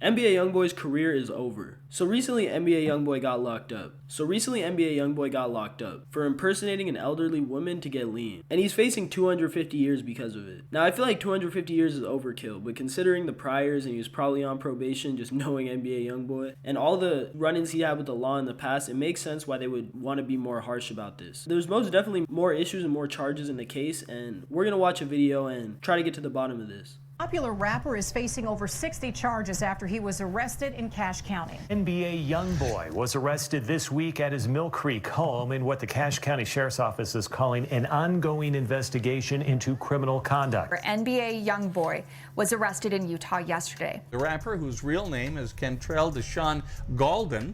NBA Youngboy's career is over. So recently, NBA Youngboy got locked up for impersonating an elderly woman to get lean. And he's facing 250 years because of it. Now, I feel like 250 years is overkill, but considering the priors and he was probably on probation, just knowing NBA Youngboy, and all the run-ins he had with the law in the past, it makes sense why they would want to be more harsh about this. There's most definitely more issues and more charges in the case, and we're going to watch a video and try to get to the bottom of this. Popular rapper is facing over 60 charges after he was arrested in Cache County. NBA Youngboy was arrested this week at his Mill Creek home in what the Cache County Sheriff's Office is calling an ongoing investigation into criminal conduct. NBA Youngboy was arrested in Utah yesterday. The rapper, whose real name is Kentrell Deshaun Galden,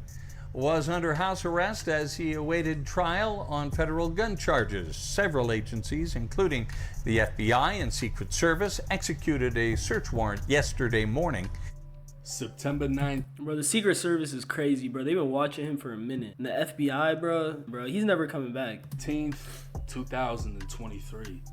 was under house arrest as he awaited trial on federal gun charges. Several agencies, including the FBI and Secret Service, executed a search warrant yesterday morning. September 9th. Bro, the Secret Service is crazy, bro. They've been watching him for a minute. And the FBI, bro, he's never coming back. 15th, 2023.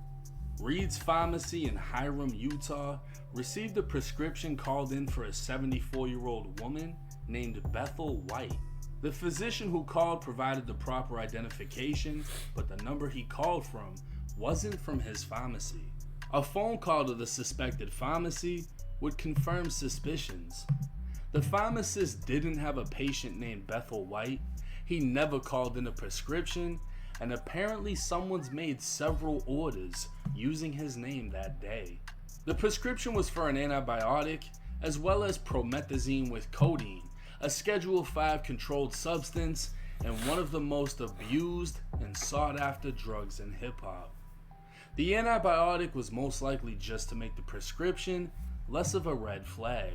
Reed's Pharmacy in Hiram, Utah, received a prescription called in for a 74-year-old woman named Bethel White. The physician who called provided the proper identification, but the number he called from wasn't from his pharmacy. A phone call to the suspected pharmacy would confirm suspicions. The pharmacist didn't have a patient named Bethel White, he never called in a prescription, and apparently someone's made several orders using his name that day. The prescription was for an antibiotic, as well as promethazine with codeine, a Schedule 5 controlled substance, and one of the most abused and sought after drugs in hip-hop. The antibiotic was most likely just to make the prescription less of a red flag.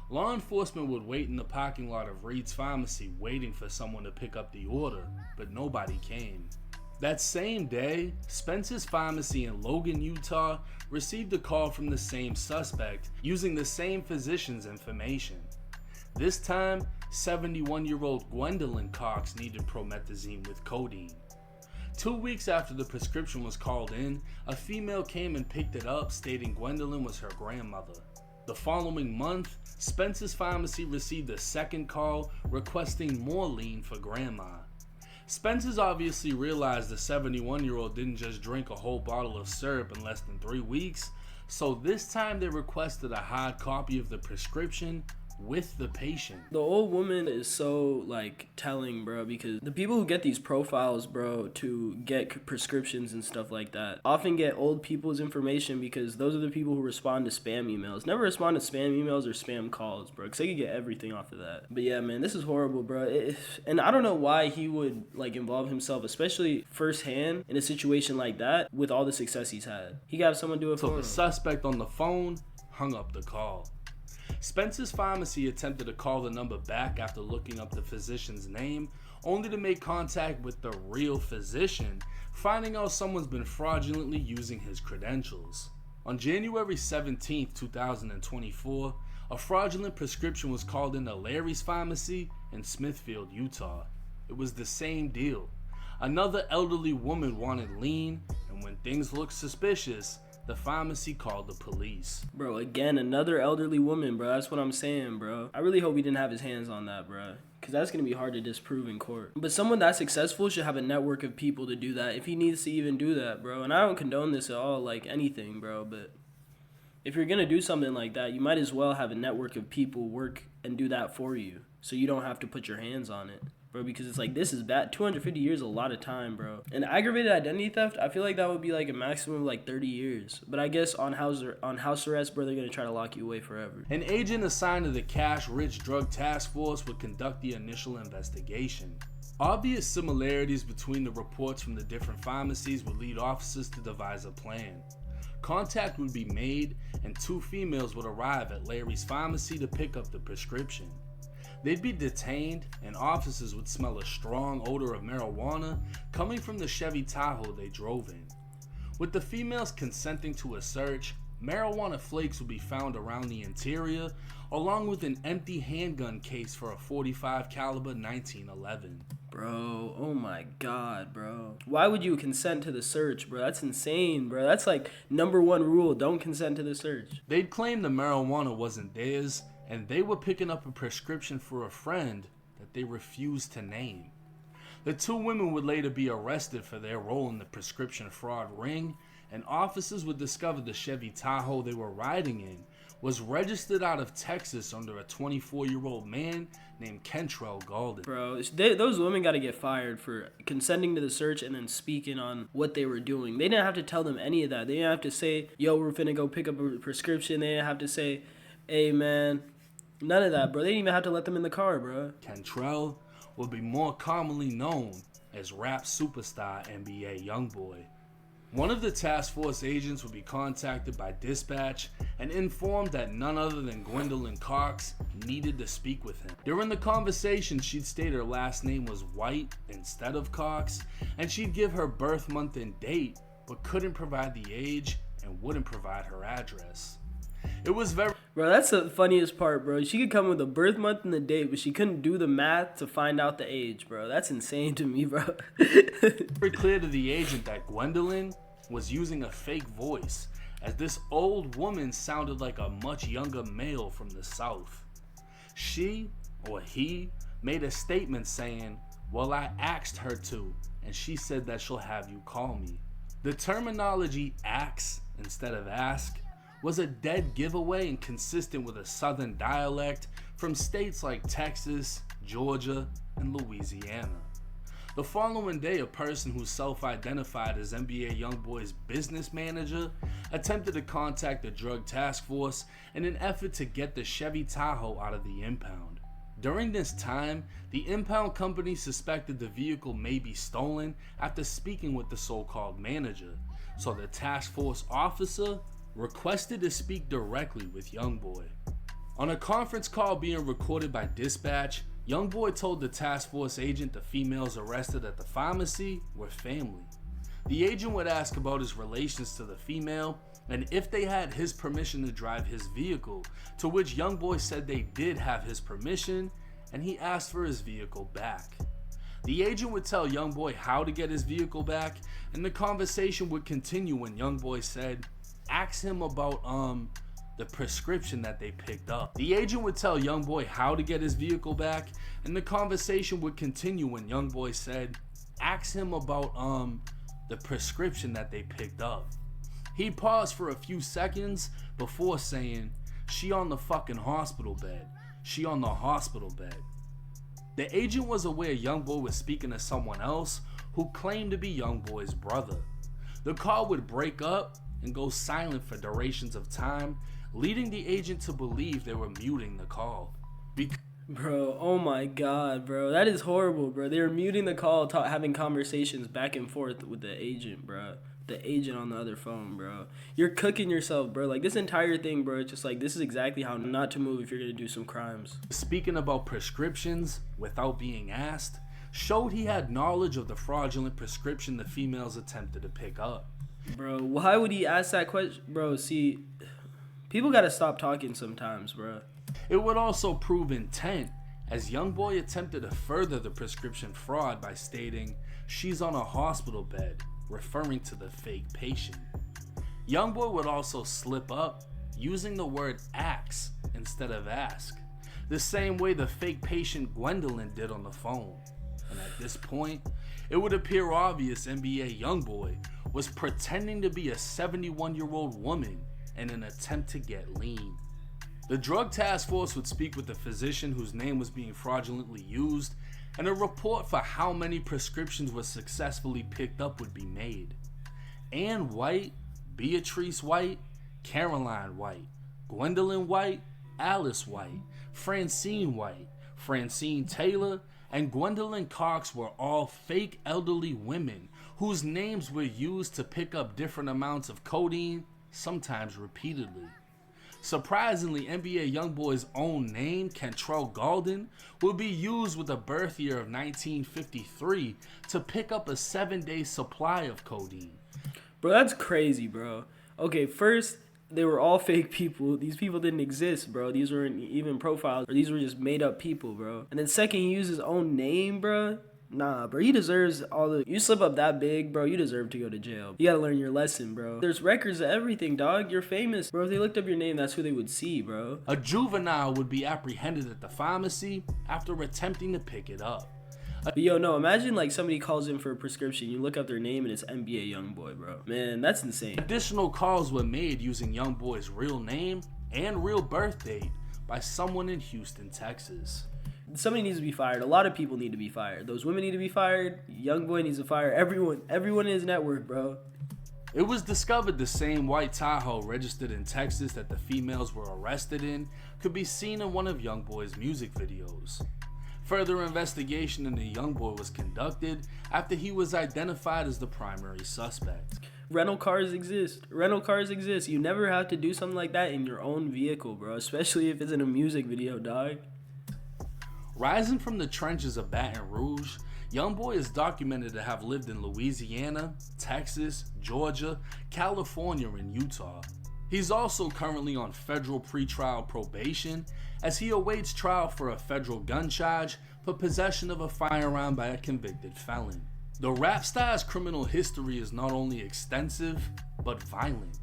Law enforcement would wait in the parking lot of Reed's Pharmacy waiting for someone to pick up the order, but nobody came. That same day, Spence's Pharmacy in Logan, Utah received a call from the same suspect using the same physician's information. This time, 71-year-old Gwendolyn Cox needed promethazine with codeine. 2 weeks after the prescription was called in, a female came and picked it up, stating Gwendolyn was her grandmother. The following month, Spence's Pharmacy received a second call requesting more lean for grandma. Spence's obviously realized the 71-year-old didn't just drink a whole bottle of syrup in less than 3 weeks, so this time they requested a hard copy of the prescription with the patient. The old woman is so telling, bro, because the people who get these profiles, bro, to get prescriptions and stuff like that often get old people's information, because those are the people who respond to spam emails. Never respond to spam emails or spam calls, bro, because they could get everything off of that. But yeah, man, this is horrible, bro. And I don't know why he would involve himself, especially firsthand, in a situation like that with all the success he's had. He got someone do it for him. So the suspect on the phone hung up the call. Spence's Pharmacy attempted to call the number back after looking up the physician's name, only to make contact with the real physician, finding out someone's been fraudulently using his credentials. On January 17, 2024, a fraudulent prescription was called into Larry's Pharmacy in Smithfield, Utah. It was the same deal. Another elderly woman wanted lean, and when things looked suspicious, the pharmacy called the police. Bro, again, another elderly woman, bro. That's what I'm saying, bro. I really hope he didn't have his hands on that, bro, because that's going to be hard to disprove in court. But someone that successful should have a network of people to do that, if he needs to even do that, bro. And I don't condone this at all, anything, bro, but if you're going to do something like that, you might as well have a network of people work and do that for you, so you don't have to put your hands on it. Bro, because it's this is bad. 250 years is a lot of time, bro. And aggravated identity theft, I feel like that would be a maximum of 30 years. But I guess on house arrest, bro, they're gonna try to lock you away forever. An agent assigned to the Cache Rich Drug Task Force would conduct the initial investigation. Obvious similarities between the reports from the different pharmacies would lead officers to devise a plan. Contact would be made, and 2 females would arrive at Larry's Pharmacy to pick up the prescription. They'd be detained, and officers would smell a strong odor of marijuana coming from the Chevy Tahoe they drove in. With the females consenting to a search, marijuana flakes would be found around the interior, along with an empty handgun case for a .45 caliber 1911. Bro, oh my god, bro. Why would you consent to the search, bro? That's insane, bro. That's #1 rule, don't consent to the search. They'd claim the marijuana wasn't theirs, and they were picking up a prescription for a friend that they refused to name. The two women would later be arrested for their role in the prescription fraud ring, and officers would discover the Chevy Tahoe they were riding in was registered out of Texas under a 24-year-old man named Kentrell Galden. Bro, those women got to get fired for consenting to the search and then speaking on what they were doing. They didn't have to tell them any of that. They didn't have to say, yo, we're finna go pick up a prescription. They didn't have to say, hey, man. None of that, bro. They didn't even have to let them in the car, bro. Kentrell would be more commonly known as rap superstar NBA Youngboy. One of the task force agents would be contacted by dispatch and informed that none other than Gwendolyn Cox needed to speak with him. During the conversation, she'd state her last name was White instead of Cox, and she'd give her birth month and date, but couldn't provide the age and wouldn't provide her address. It was very... Bro, that's the funniest part, bro. She could come with the birth month and the date, but she couldn't do the math to find out the age, bro. That's insane to me, bro. very clear to the agent that Gwendolyn was using a fake voice, as this old woman sounded like a much younger male from the South. She, or he, made a statement saying, well, I asked her to, and she said that she'll have you call me. The terminology ax instead of ask was a dead giveaway and consistent with a southern dialect from states like Texas, Georgia, and Louisiana. The following day, a person who self-identified as NBA Youngboy's business manager attempted to contact the drug task force in an effort to get the Chevy Tahoe out of the impound. During this time, the impound company suspected the vehicle may be stolen after speaking with the so-called manager, so the task force officer requested to speak directly with Youngboy. On a conference call being recorded by dispatch, Youngboy told the task force agent the females arrested at the pharmacy were family. The agent would ask about his relations to the female and if they had his permission to drive his vehicle, to which Youngboy said they did have his permission and he asked for his vehicle back. The agent would tell Youngboy how to get his vehicle back, and the conversation would continue when Youngboy said, ask him about the prescription that they picked up. The agent would tell Youngboy how to get his vehicle back, and the conversation would continue when Youngboy said, ask him about the prescription that they picked up. He paused for a few seconds before saying, she on the fucking hospital bed. She on the hospital bed. The agent was aware Youngboy was speaking to someone else who claimed to be Youngboy's brother. The call would break up and go silent for durations of time, leading the agent to believe they were muting the call. Bro, oh my god, bro. That is horrible, bro. They were muting the call, having conversations back and forth with the agent, bro. The agent on the other phone, bro. You're cooking yourself, bro. Like, this entire thing, bro, it's just like, this is exactly how not to move if you're gonna do some crimes. Speaking about prescriptions without being asked, showed he had knowledge of the fraudulent prescription the females attempted to pick up. Bro, why would he ask that question? Bro, see, people gotta stop talking sometimes, bro. It would also prove intent, as Youngboy attempted to further the prescription fraud by stating, she's on a hospital bed, referring to the fake patient. Youngboy would also slip up, using the word ax instead of ask, the same way the fake patient Gwendolyn did on the phone. And at this point, it would appear obvious NBA Youngboy was pretending to be a 71-year-old woman in an attempt to get lean. The drug task force would speak with the physician whose name was being fraudulently used, and a report for how many prescriptions were successfully picked up would be made. Ann White, Beatrice White, Caroline White, Gwendolyn White, Alice White, Francine White, Francine Taylor, and Gwendolyn Cox were all fake elderly women whose names were used to pick up different amounts of codeine, sometimes repeatedly. Surprisingly, NBA Youngboy's own name, Kentrell Galden, will be used with a birth year of 1953 to pick up a 7-day supply of codeine. Bro, that's crazy, bro. Okay, first, they were all fake people. These people didn't exist, bro. These weren't even profiles. Or these were just made up people, bro. And then second, he used his own name, bro. Nah, bro, he deserves all the... You slip up that big, bro, you deserve to go to jail. You gotta learn your lesson, bro. There's records of everything, dog. You're famous. Bro, if they looked up your name, that's who they would see, bro. A juvenile would be apprehended at the pharmacy after attempting to pick it up. But yo, no, imagine like somebody calls in for a prescription, you look up their name and it's NBA Youngboy, bro. Man, that's insane. Additional calls were made using Youngboy's real name and real birth date by someone in Houston, Texas. Somebody needs to be fired. A lot of people need to be fired. Those women need to be fired. Youngboy needs to fire everyone in his network, bro. It was discovered the same white Tahoe registered in Texas that the females were arrested in could be seen in one of Youngboy's music videos. Further investigation into Youngboy was conducted after he was identified as the primary suspect. Rental cars exist. Rental cars exist. You never have to do something like that in your own vehicle, bro. Especially if it's in a music video, dog. Rising from the trenches of Baton Rouge, Youngboy is documented to have lived in Louisiana, Texas, Georgia, California, and Utah. He's also currently on federal pretrial probation as he awaits trial for a federal gun charge for possession of a firearm by a convicted felon. The rap star's criminal history is not only extensive, but violent.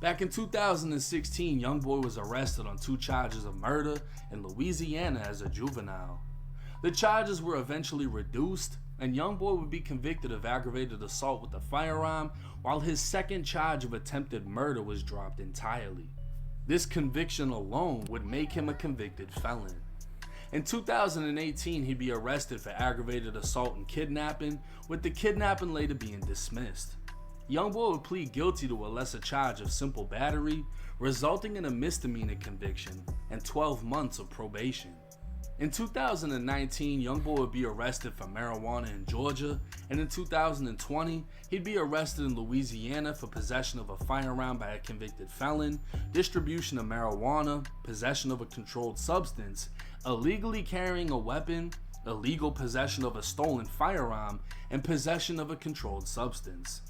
Back in 2016, Youngboy was arrested on 2 charges of murder in Louisiana as a juvenile. The charges were eventually reduced, and Youngboy would be convicted of aggravated assault with a firearm, while his second charge of attempted murder was dropped entirely. This conviction alone would make him a convicted felon. In 2018, he'd be arrested for aggravated assault and kidnapping, with the kidnapping later being dismissed. Youngboy would plead guilty to a lesser charge of simple battery, resulting in a misdemeanor conviction and 12 months of probation. In 2019, Youngboy would be arrested for marijuana in Georgia, and in 2020, he'd be arrested in Louisiana for possession of a firearm by a convicted felon, distribution of marijuana, possession of a controlled substance, illegally carrying a weapon, illegal possession of a stolen firearm, and possession of a controlled substance.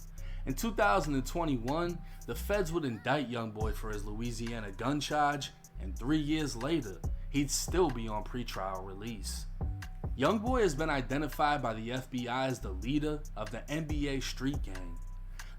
In 2021, the feds would indict Youngboy for his Louisiana gun charge, and 3 years later, he'd still be on pretrial release. Youngboy has been identified by the FBI as the leader of the NBA Street Gang.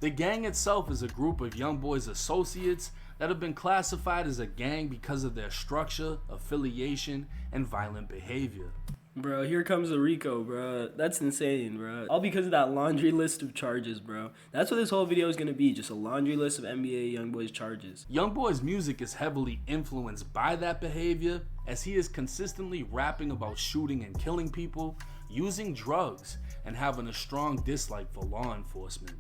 The gang itself is a group of Youngboy's associates that have been classified as a gang because of their structure, affiliation, and violent behavior. Bro, here comes the Rico, bro. That's insane, bro. All because of that laundry list of charges, bro. That's what this whole video is going to be, just a laundry list of NBA Youngboy's charges. Youngboy's music is heavily influenced by that behavior, as he is consistently rapping about shooting and killing people, using drugs, and having a strong dislike for law enforcement.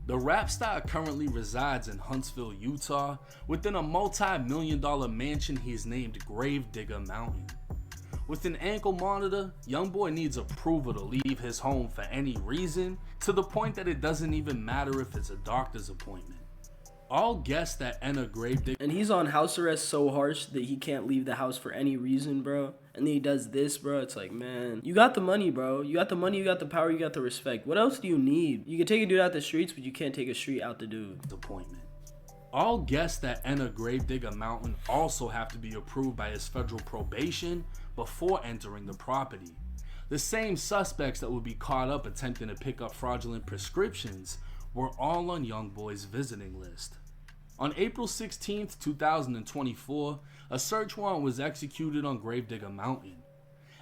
The rap star currently resides in Huntsville, Utah, within a multi-million-dollar mansion he's named Gravedigger Mountain. With an ankle monitor, Youngboy needs approval to leave his home for any reason, to the point that it doesn't even matter if it's a doctor's appointment. All guests that enter Gravedigger... And he's on house arrest so harsh that he can't leave the house for any reason, bro. And then he does this, bro. It's like, man, you got the money, bro. You got the money, you got the power, you got the respect. What else do you need? You can take a dude out the streets, but you can't take a street out the dude. Appointment. All guests that enter Gravedigger Mountain also have to be approved by his federal probation before entering the property. The same suspects that would be caught up attempting to pick up fraudulent prescriptions were all on Youngboy's visiting list. On April 16, 2024, a search warrant was executed on Gravedigger Mountain.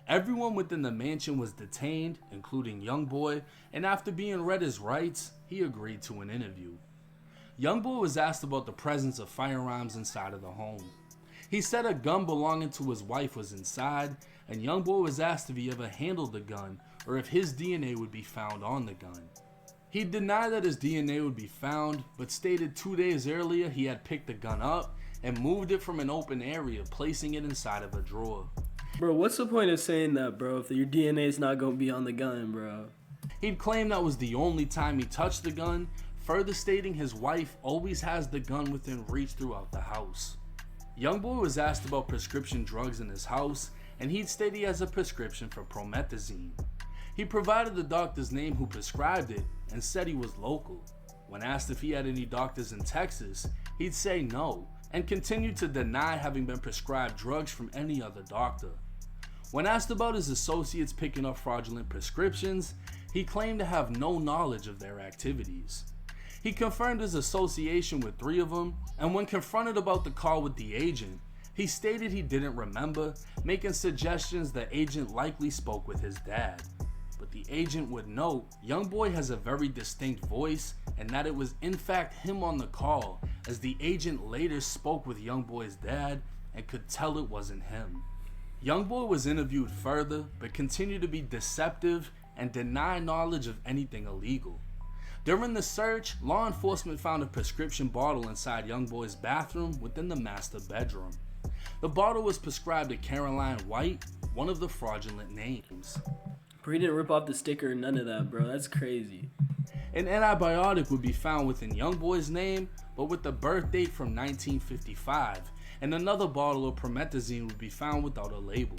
Everyone within the mansion was detained, including Youngboy, and after being read his rights, he agreed to an interview. Youngboy was asked about the presence of firearms inside of the home. He said a gun belonging to his wife was inside, and Youngboy was asked if he ever handled the gun or if his DNA would be found on the gun. He denied that his DNA would be found, but stated 2 days earlier he had picked the gun up and moved it from an open area, placing it inside of a drawer. Bro, what's the point of saying that, bro, if your DNA is not going to be on the gun, bro? He'd claimed that was the only time he touched the gun, further stating his wife always has the gun within reach throughout the house. Youngboy was asked about prescription drugs in his house, and he'd state he has a prescription for promethazine. He provided the doctor's name who prescribed it and said he was local. When asked if he had any doctors in Texas, he'd say no, and continued to deny having been prescribed drugs from any other doctor. When asked about his associates picking up fraudulent prescriptions, he claimed to have no knowledge of their activities. He confirmed his association with 3 of them, and when confronted about the call with the agent, he stated he didn't remember, making suggestions the agent likely spoke with his dad. But the agent would note Youngboy has a very distinct voice and that it was in fact him on the call, as the agent later spoke with Youngboy's dad and could tell it wasn't him. Youngboy was interviewed further but continued to be deceptive and deny knowledge of anything illegal. During the search, law enforcement found a prescription bottle inside Youngboy's bathroom within the master bedroom. The bottle was prescribed to Caroline White, one of the fraudulent names. Bro, he didn't rip off the sticker or none of that, bro. That's crazy. An antibiotic would be found within Youngboy's name, but with the birth date from 1955, and another bottle of promethazine would be found without a label.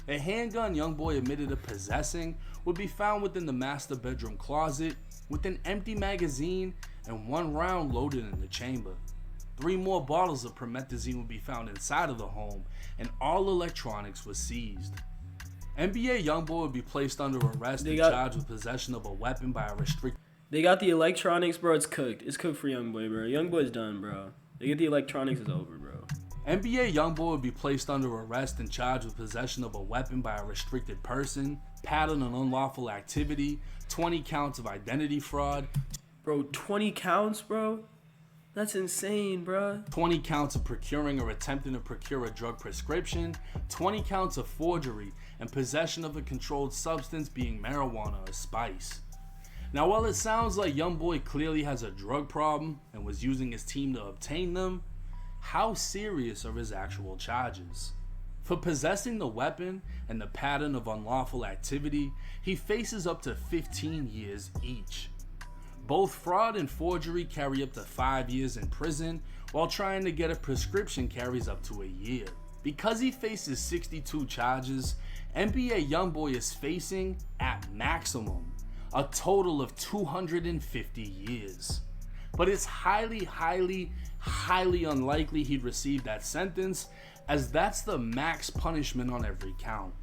A handgun Youngboy admitted to possessing would be found within the master bedroom closet, with an empty magazine and 1 round loaded in the chamber. 3 more bottles of promethazine would be found inside of the home, and all electronics was seized. NBA Youngboy would be placed under arrest and charged with possession of a weapon by a restricted. They got the electronics, bro. It's cooked. It's cooked for Youngboy, bro. Youngboy's done, bro. They get the electronics, it's over, bro. NBA Youngboy would be placed under arrest and charged with possession of a weapon by a restricted person, pattern of unlawful activity, 20 counts of identity fraud. Bro, 20 counts, bro? That's insane, bro. 20 counts of procuring or attempting to procure a drug prescription, 20 counts of forgery, and possession of a controlled substance being marijuana or spice. Now, while it sounds like Youngboy clearly has a drug problem and was using his team to obtain them, how serious are his actual charges? For possessing the weapon and the pattern of unlawful activity, he faces up to 15 years each. Both fraud and forgery carry up to 5 years in prison, while trying to get a prescription carries up to a year. Because he faces 62 charges, NBA Youngboy is facing, at maximum, a total of 250 years. But it's highly unlikely he'd receive that sentence, as that's the max punishment on every count.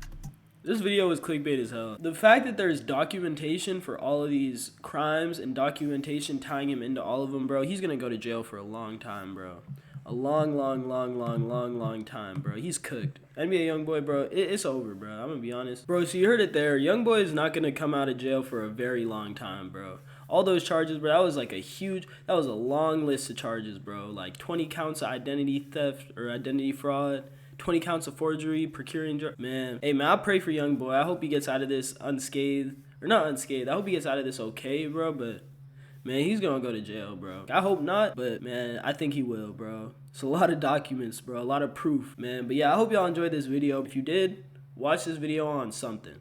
This video is clickbait as hell. The fact that there's documentation for all of these crimes and documentation tying him into all of them, bro, he's gonna go to jail for a long time, bro. A long time, bro. He's cooked. NBA Youngboy, bro, it's over, bro. I'm gonna be honest. Bro, so you heard it there. Youngboy is not gonna come out of jail for a very long time, bro. All those charges, bro, that was like that was a long list of charges, bro. Like 20 counts of identity theft or identity fraud. 20 counts of forgery, procuring drugs. Man, hey, man, I pray for Youngboy. I hope he gets out of this unscathed. Or not unscathed. I hope he gets out of this okay, bro. But, man, he's going to go to jail, bro. I hope not, but, man, I think he will, bro. It's a lot of documents, bro. A lot of proof, man. But, yeah, I hope y'all enjoyed this video. If you did, watch this video on something.